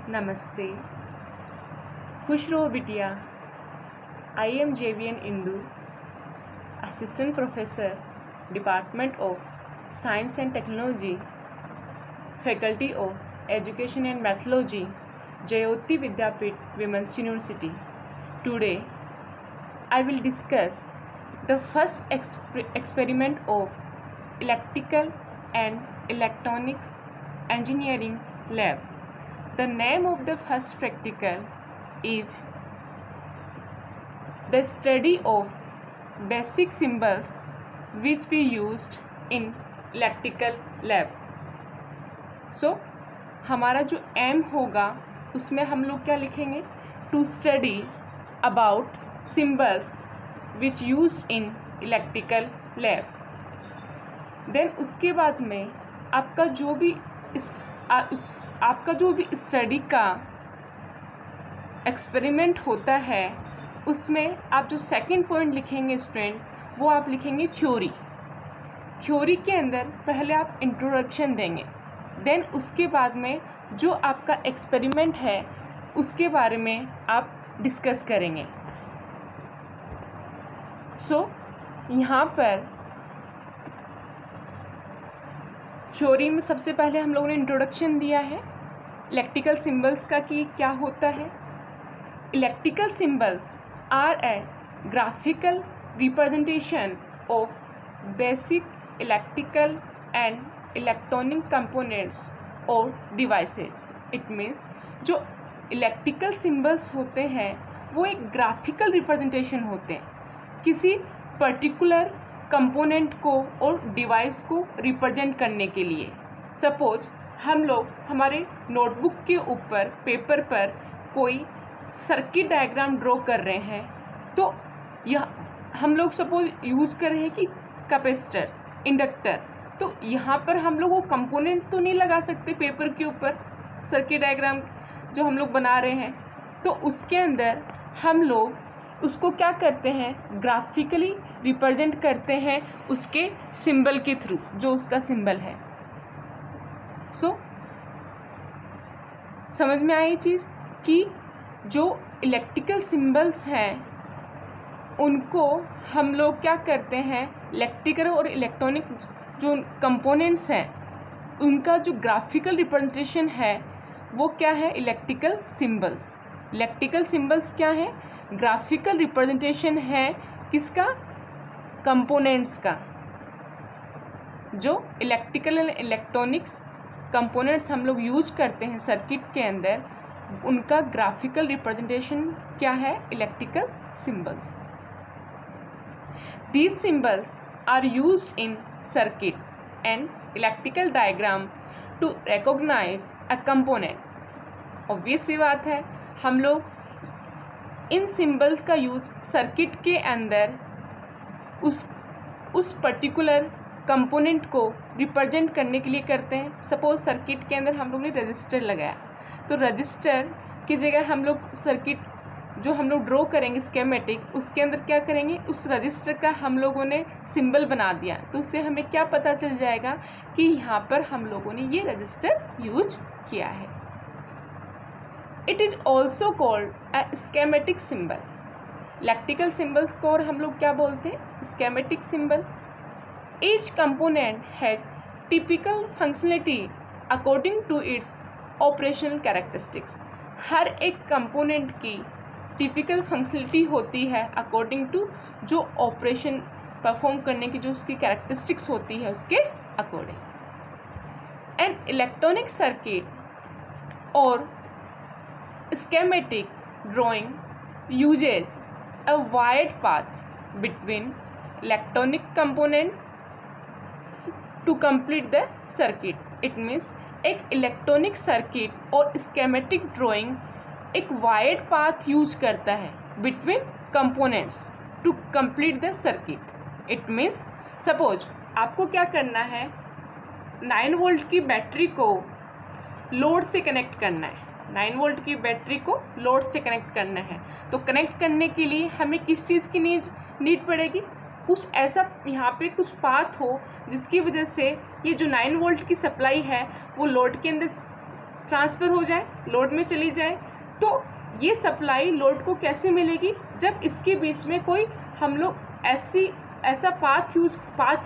नमस्ते। खुश रहो बिटिया। I am JVN Indu, assistant professor, department of science and technology, faculty of education and methodology, Jyoti Vidyapeeth women's university. Today I will discuss the first experiment of electrical and electronics engineering lab. The name of the first practical is the study of basic symbols which we used in electrical lab. So हमारा जो M होगा उसमें हम लोग क्या लिखेंगे? To study about symbols which used in electrical lab. Then उसके बाद में आपका जो भी स्टडी का एक्सपेरिमेंट होता है उसमें आप जो सेकंड पॉइंट लिखेंगे स्टूडेंट, वो आप लिखेंगे थ्योरी. थ्योरी के अंदर पहले आप इंट्रोडक्शन देंगे, देन उसके बाद में जो आपका एक्सपेरिमेंट है उसके बारे में आप डिस्कस करेंगे. यहाँ पर थ्योरी में सबसे पहले हम लोगों ने इंट्रोडक्शन दिया है इलेक्ट्रिकल सिंबल्स का कि क्या होता है. Electrical symbols are a graphical representation of basic electrical and electronic components और डिवाइसेज. इट मीन्स जो इलेक्ट्रिकल सिंबल्स होते हैं वो एक ग्राफिकल रिप्रेजेंटेशन होते हैं किसी पर्टिकुलर कंपोनेंट को और डिवाइस को रिप्रेजेंट करने के लिए. सपोज हम लोग हमारे नोटबुक के ऊपर पेपर पर कोई सर्किट डायग्राम ड्रॉ कर रहे हैं, तो यह हम लोग सपोज यूज़ कर रहे हैं कि कैपेसिटर्स, इंडक्टर, तो यहाँ पर हम लोग वो कंपोनेंट तो नहीं लगा सकते पेपर के ऊपर सर्किट डायग्राम जो हम लोग बना रहे हैं. तो उसके अंदर हम लोग उसको क्या करते हैं, ग्राफिकली रिप्रेजेंट करते हैं उसके सिंबल के थ्रू, जो उसका सिंबल है. समझ में आई चीज़ कि जो इलेक्ट्रिकल सिंबल्स हैं उनको हम लोग क्या करते हैं, इलेक्ट्रिकल और इलेक्ट्रॉनिक जो कंपोनेंट्स हैं उनका जो ग्राफिकल रिप्रेजेंटेशन है वो क्या है, इलेक्ट्रिकल सिंबल्स. इलेक्ट्रिकल सिंबल्स क्या है, ग्राफिकल रिप्रेजेंटेशन है किसका, कंपोनेंट्स का. जो इलेक्ट्रिकल एंड इलेक्ट्रॉनिक्स कंपोनेंट्स हम लोग यूज करते हैं सर्किट के अंदर, उनका ग्राफिकल रिप्रेजेंटेशन क्या है, electrical symbols. These symbols are used in circuit and electrical diagram to recognise a component. Obvious सी बात है, हम लोग इन सिंबल्स का यूज़ सर्किट के अंदर उस पर्टिकुलर कंपोनेंट को रिप्रेजेंट करने के लिए करते हैं. सपोज सर्किट के अंदर हम लोग ने रजिस्टर लगाया, तो रजिस्टर की जगह हम लोग सर्किट जो हम लोग ड्रॉ करेंगे स्केमेटिक, उसके अंदर क्या करेंगे, उस रजिस्टर का हम लोगों ने सिंबल बना दिया, तो उससे हमें क्या पता चल जाएगा कि यहाँ पर हम लोगों ने ये रजिस्टर यूज किया है. It is also called a schematic symbol. Electrical symbols को और हम लोग क्या बोलते हैं, schematic symbol. Each component has typical functionality according to its operational characteristics. हर एक कंपोनेंट की टिपिकल फंक्शनलिटी होती है अकॉर्डिंग टू जो ऑपरेशन परफॉर्म करने की जो उसकी कैरेक्टरिस्टिक्स होती है उसके अकॉर्डिंग. एन इलेक्ट्रॉनिक सर्किट और schematic drawing uses a wide path between electronic components to complete the circuit. It means एक इलेक्ट्रॉनिक सर्किट और schematic drawing एक वाइड पाथ यूज करता है between components to complete the circuit. It means suppose आपको क्या करना है, 9 volt की बैटरी को लोड से कनेक्ट करना है. 9 वोल्ट की बैटरी को लोड से कनेक्ट करना है, तो कनेक्ट करने के लिए हमें किस चीज़ की नीड पड़ेगी, कुछ ऐसा यहाँ पे कुछ पाथ हो जिसकी वजह से ये जो 9 वोल्ट की सप्लाई है वो लोड के अंदर ट्रांसफ़र हो जाए, लोड में चली जाए। तो ये सप्लाई लोड को कैसे मिलेगी, जब इसके बीच में कोई हम लोग ऐसा पाथ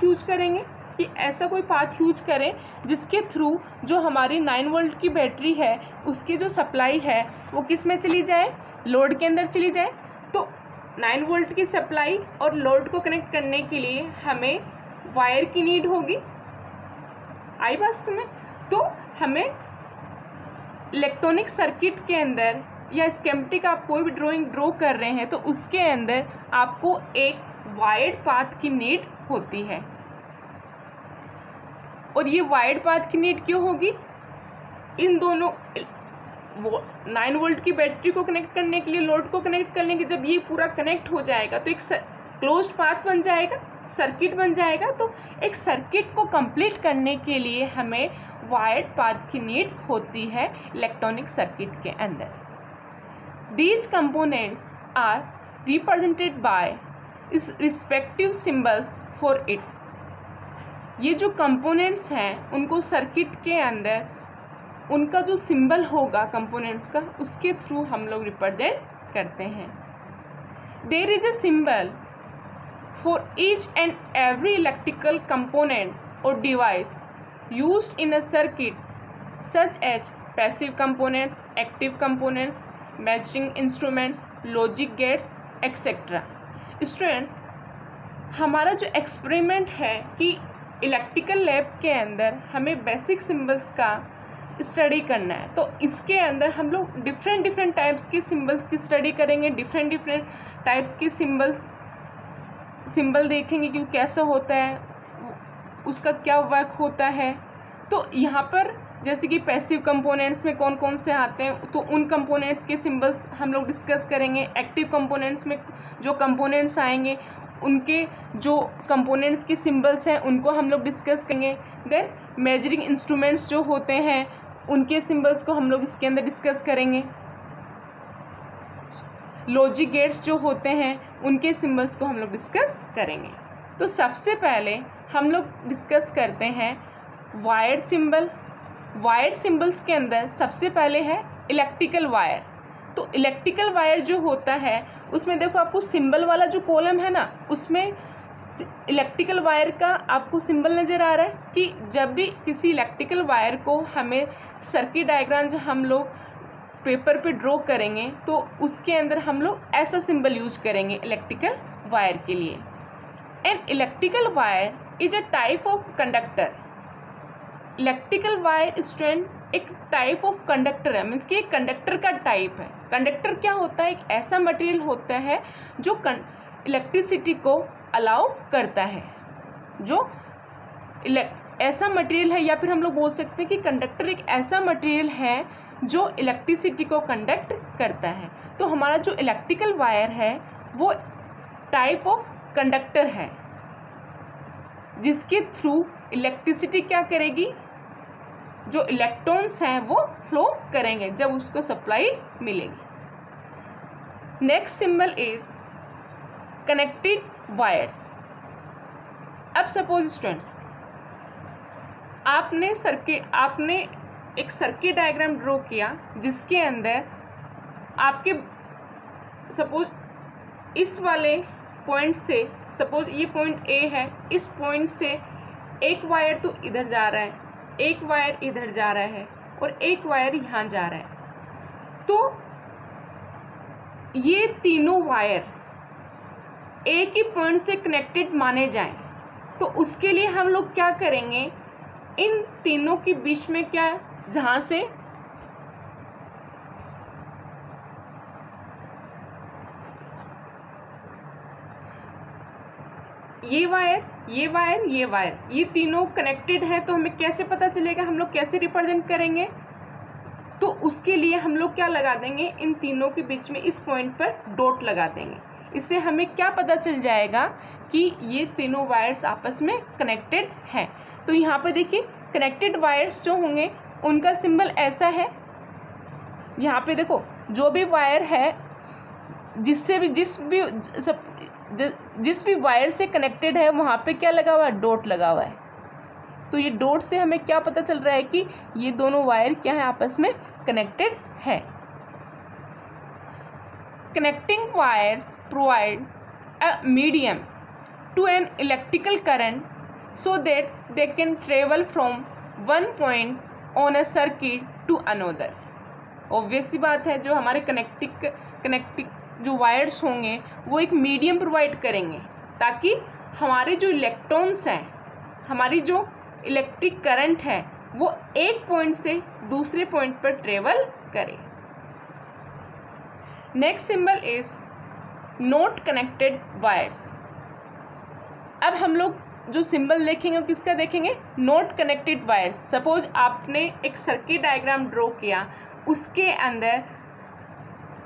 यूज करेंगे कि ऐसा कोई पाथ यूज करें जिसके थ्रू जो हमारी 9 वोल्ट की बैटरी है उसकी जो सप्लाई है वो किस में चली जाए, लोड के अंदर चली जाए। तो 9 वोल्ट की सप्लाई और लोड को कनेक्ट करने के लिए हमें वायर की नीड होगी। आई बात समझ? तो हमें इलेक्ट्रॉनिक सर्किट के अंदर या स्कीमेटिक आप कोई भी ड्रॉ कर रहे हैं तो उसके अंदर आपको एक वायर्ड पाथ की नीड होती है। और ये वायर्ड पाथ की नीड क्यों होगी, इन दोनों 9 वोल्ट की बैटरी को कनेक्ट करने के लिए, लोड को कनेक्ट करने के, जब ये पूरा कनेक्ट हो जाएगा तो एक क्लोज्ड पाथ बन जाएगा, सर्किट बन जाएगा। तो एक सर्किट को कंप्लीट करने के लिए हमें वायर्ड पाथ की नीड होती है इलेक्ट्रॉनिक सर्किट के अंदर। These components are represented by its respective symbols for it। ये जो कंपोनेंट्स हैं उनको सर्किट के अंदर उनका जो सिंबल होगा कंपोनेंट्स का, उसके थ्रू हम लोग रिप्रेजेंट करते हैं। There is a symbol for each and every electrical component और device used in a circuit such as passive components, active components, measuring instruments, logic gates etcetera. Students, हमारा जो एक्सपेरिमेंट है कि इलेक्ट्रिकल लैब के अंदर हमें बेसिक सिंबल्स का study करना है, तो इसके अंदर हम लोग डिफरेंट टाइप्स के सिंबल्स की स्टडी करेंगे, डिफरेंट टाइप्स के सिंबल देखेंगे कि कैसा होता है, उसका क्या वर्क होता है। तो यहाँ पर जैसे कि पैसिव कंपोनेंट्स में कौन कौन से आते हैं तो उन कंपोनेंट्स के सिंबल्स हम लोग डिस्कस करेंगे। एक्टिव कंपोनेंट्स में जो कंपोनेंट्स आएंगे उनके जो कंपोनेंट्स के सिंबल्स हैं उनको हम लोग डिस्कस करेंगे। देन मेजरिंग इंस्ट्रूमेंट्स जो होते हैं उनके सिंबल्स को हम लोग इसके अंदर डिस्कस करेंगे। लॉजिक गेट्स जो होते हैं उनके सिंबल्स को हम लोग डिस्कस करेंगे। तो सबसे पहले हम लोग डिस्कस करते हैं वायर्ड सिंबल। वायर्ड सिंबल्स के अंदर सबसे पहले है इलेक्ट्रिकल वायर। तो इलेक्ट्रिकल वायर जो होता है उसमें देखो आपको सिंबल वाला जो कॉलम है ना, उसमें इलेक्ट्रिकल वायर का आपको सिंबल नज़र आ रहा है कि जब भी किसी इलेक्ट्रिकल वायर को हमें सर्किट डायग्राम जो हम लोग पेपर पे ड्रॉ करेंगे तो उसके अंदर हम लोग ऐसा सिंबल यूज करेंगे इलेक्ट्रिकल वायर के लिए। An electrical wire is a type of conductor. Electrical wire student एक टाइप ऑफ कंडक्टर है, मीन्स कि एक कंडक्टर का टाइप है। कंडक्टर क्या होता है, एक ऐसा मटेरियल होता है जो इलेक्ट्रिसिटी को अलाउ करता है, जो ऐसा मटेरियल है, या फिर हम लोग बोल सकते हैं कि कंडक्टर एक ऐसा मटेरियल है जो इलेक्ट्रिसिटी को कंडक्ट करता है। तो हमारा जो इलेक्ट्रिकल वायर है वो टाइप ऑफ कंडक्टर है जिसके थ्रू इलेक्ट्रिसिटी क्या करेगी, जो इलेक्ट्रॉन्स हैं वो फ्लो करेंगे जब उसको सप्लाई मिलेगी। Next symbol is connected wires. अब सपोज स्टूडेंट आपने एक सर्किट डायग्राम ड्रॉ किया जिसके अंदर आपके सपोज इस वाले पॉइंट से, सपोज ये पॉइंट ए है, इस पॉइंट से एक वायर तो इधर जा रहा है, एक वायर इधर जा रहा है और एक वायर यहाँ जा रहा है। तो ये तीनों वायर एक ही पॉइंट से कनेक्टेड माने जाएं, तो उसके लिए हम लोग क्या करेंगे, इन तीनों के बीच में क्या, जहाँ से ये वायर, ये वायर, ये वायर, ये तीनों कनेक्टेड है, तो हमें कैसे पता चलेगा, हम लोग कैसे रिप्रेजेंट करेंगे। तो उसके लिए हम लोग क्या लगा देंगे, इन तीनों के बीच में इस पॉइंट पर डॉट लगा देंगे। इससे हमें क्या पता चल जाएगा कि ये तीनों वायर्स आपस में कनेक्टेड हैं। तो यहाँ पर देखिए कनेक्टेड वायर्स जो होंगे उनका सिंबल ऐसा है। यहाँ पे देखो जो भी वायर है जिस भी वायर से कनेक्टेड है वहाँ पे क्या लगा हुआ है, डॉट लगा हुआ है। तो ये डॉट से हमें क्या पता चल रहा है कि ये दोनों वायर क्या है, आपस में कनेक्टेड है। Connecting wires provide a medium to an electrical current so that they can travel from one point on a circuit to another. Obvious सी बात है, जो हमारे कनेक्टिंग जो वायर्स होंगे वो एक मीडियम प्रोवाइड करेंगे ताकि हमारे जो इलेक्ट्रॉन्स हैं, हमारी जो इलेक्ट्रिक करंट है, वो एक पॉइंट से दूसरे पॉइंट पर ट्रेवल करे। Next symbol is not connected wires. अब हम लोग जो सिंबल देखेंगे वो किसका देखेंगे, नॉट कनेक्टेड वायर्स। सपोज आपने एक सर्किट डायग्राम ड्रॉ किया, उसके अंदर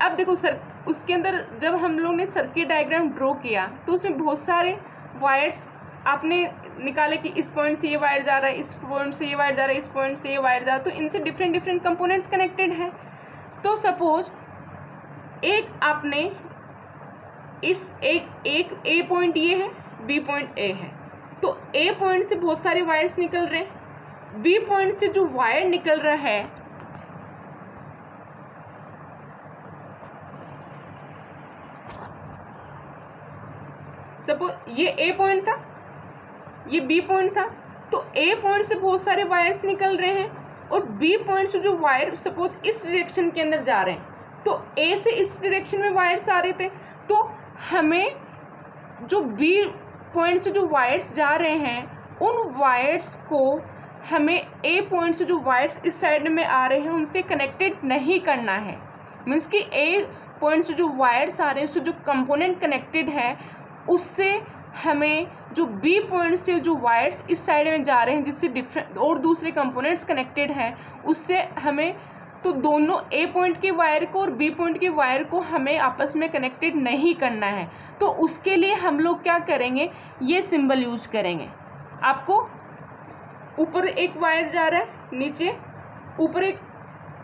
अब देखो सर, उसके अंदर जब हम लोग ने सर्किट डायग्राम ड्रॉ किया तो उसमें बहुत सारे वायर्स आपने निकाले कि इस पॉइंट से ये वायर जा रहा है, इस पॉइंट से ये वायर जा रहा है, इस पॉइंट से ये वायर जा रहा है, तो इनसे डिफरेंट कंपोनेंट्स कनेक्टेड हैं। तो सपोज एक आपने इस एक ए पॉइंट ये है, बी पॉइंट ए है, तो ए पॉइंट से बहुत सारे वायर्स निकल रहे हैं, बी पॉइंट से जो वायर निकल रहा है सपोज ये ए पॉइंट था, ये बी पॉइंट था, तो ए पॉइंट से बहुत सारे वायर्स निकल रहे हैं और बी पॉइंट से जो वायर सपोज इस डायरेक्शन के अंदर जा रहे हैं, तो ए से इस डायरेक्शन में वायर्स आ रहे थे, तो हमें जो बी पॉइंट से जो वायर्स जा रहे हैं उन वायर्स को हमें ए पॉइंट से जो वायर्स इस साइड में आ रहे हैं उनसे कनेक्टेड नहीं करना है। मीन्स कि ए पॉइंट से जो वायर्स आ रहे हैं, उससे जो कंपोनेंट कनेक्टेड है, उससे हमें जो बी पॉइंट से जो वायर्स इस साइड में जा रहे हैं जिससे डिफरेंट और दूसरे कंपोनेंट्स कनेक्टेड हैं, उससे हमें तो दोनों ए पॉइंट के वायर को और बी पॉइंट के वायर को हमें आपस में कनेक्टेड नहीं करना है। तो उसके लिए हम लोग क्या करेंगे, ये सिंबल यूज करेंगे। आपको ऊपर एक वायर जा रहा है, नीचे ऊपर एक,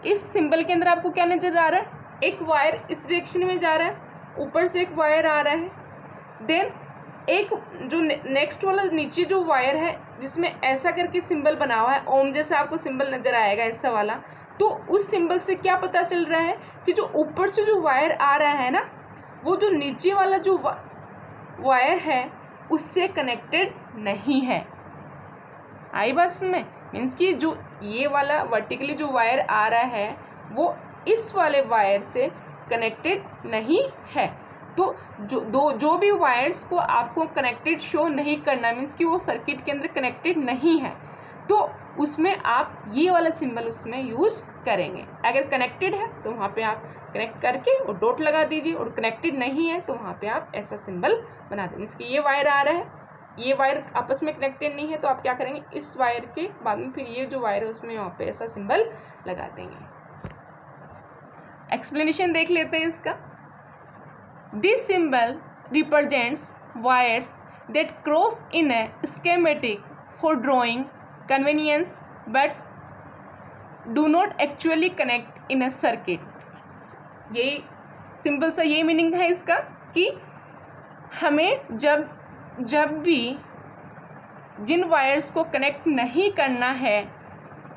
इस सिंबल के अंदर आपको क्या नजर आ रहा है, एक वायर इस डायरेक्शन में जा रहा है, ऊपर से एक वायर आ रहा है, देन एक जो नेक्स्ट वाला नीचे जो वायर है जिसमें ऐसा करके सिंबल बना हुआ है, ओम जैसा आपको सिंबल नजर आएगा ऐसा वाला, तो उस सिंबल से क्या पता चल रहा है कि जो ऊपर से जो वायर आ रहा है ना, वो जो नीचे वाला जो वायर है उससे कनेक्टेड नहीं है। आई बस में, मीन्स कि जो ये वाला वर्टिकली जो वायर आ रहा है वो इस वाले वायर से कनेक्टेड नहीं है। तो जो भी वायर्स को आपको कनेक्टेड शो नहीं करना, मीन्स कि वो सर्किट के अंदर कनेक्टेड नहीं है, तो उसमें आप ये वाला सिंबल उसमें यूज़ करेंगे। अगर कनेक्टेड है तो वहाँ पे आप कनेक्ट करके और डॉट लगा दीजिए, और कनेक्टेड नहीं है तो वहाँ पे आप ऐसा सिंबल बना दें। मीन्स कि ये वायर आ रहा है, ये वायर आपस में कनेक्टेड नहीं है, तो आप क्या करेंगे, इस वायर के बाद में फिर ये जो वायर है उसमें वहाँ पे ऐसा सिंबल लगा देंगे। एक्सप्लेनेशन देख लेते हैं इसका। This symbol represents wires that cross in A schematic for drawing convenience but do not actually connect in a circuit। यही सिंपल सा ये मीनिंग है इसका कि हमें जब भी जिन वायर्स को कनेक्ट नहीं करना है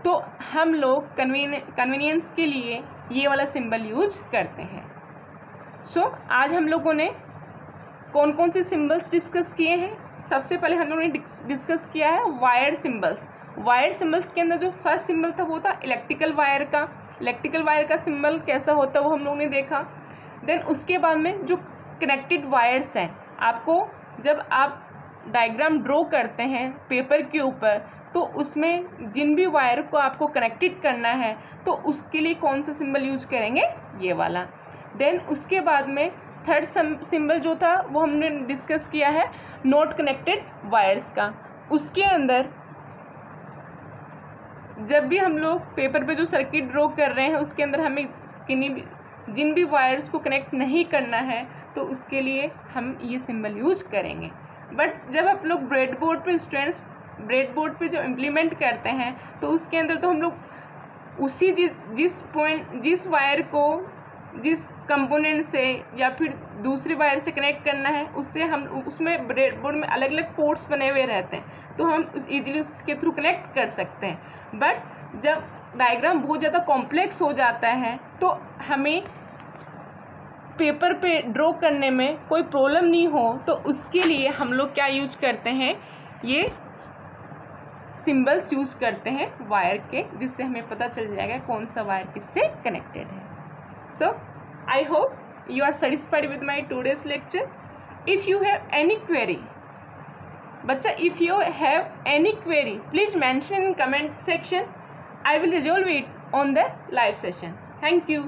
तो हम लोग कन्वीनियंस के लिए ये वाला सिंबल यूज करते हैं। सो आज हम लोगों ने कौन कौन से सिंबल्स डिस्कस किए हैं। सबसे पहले हम लोगों ने डिस्कस किया है वायर सिंबल्स। वायर सिंबल्स के अंदर जो फर्स्ट सिंबल था वो था इलेक्ट्रिकल वायर का। इलेक्ट्रिकल वायर का सिंबल कैसा होता है वो हम लोगों ने देखा। देन उसके बाद में जो कनेक्टेड वायर्स हैं, आपको जब आप डायग्राम ड्रॉ करते हैं पेपर के ऊपर तो उसमें जिन भी वायर को आपको कनेक्टेड करना है तो उसके लिए कौन सा सिंबल यूज करेंगे, ये वाला। देन उसके बाद में थर्ड सिंबल जो था वो हमने डिस्कस किया है नॉट कनेक्टेड वायर्स का। उसके अंदर जब भी हम लोग पेपर पे जो सर्किट ड्रॉ कर रहे हैं उसके अंदर हमें जिन भी वायर्स को कनेक्ट नहीं करना है तो उसके लिए हम ये सिंबल यूज करेंगे। बट जब आप लोग ब्रेडबोर्ड पे स्टूडेंट्स ब्रेडबोर्ड पे जो इम्प्लीमेंट करते हैं तो उसके अंदर तो हम लोग उसी जिस वायर को जिस कंपोनेंट से या फिर दूसरी वायर से कनेक्ट करना है उससे हम उसमें ब्रेडबोर्ड में अलग अलग पोर्ट्स बने हुए रहते हैं, तो हम ईजिली उसके थ्रू कनेक्ट कर सकते हैं। बट जब डायग्राम बहुत ज़्यादा कॉम्प्लेक्स हो जाता है तो हमें पेपर पे ड्रॉ करने में कोई प्रॉब्लम नहीं हो, तो उसके लिए हम लोग क्या यूज करते हैं, ये सिंबल्स यूज़ करते हैं वायर के, जिससे हमें पता चल जाएगा कौन सा वायर किससे कनेक्टेड है। So, I hope you are satisfied with my today's lecture. If you have any query, बच्चा, if you have any query, please mention in comment section. I will resolve it on the live session. Thank you.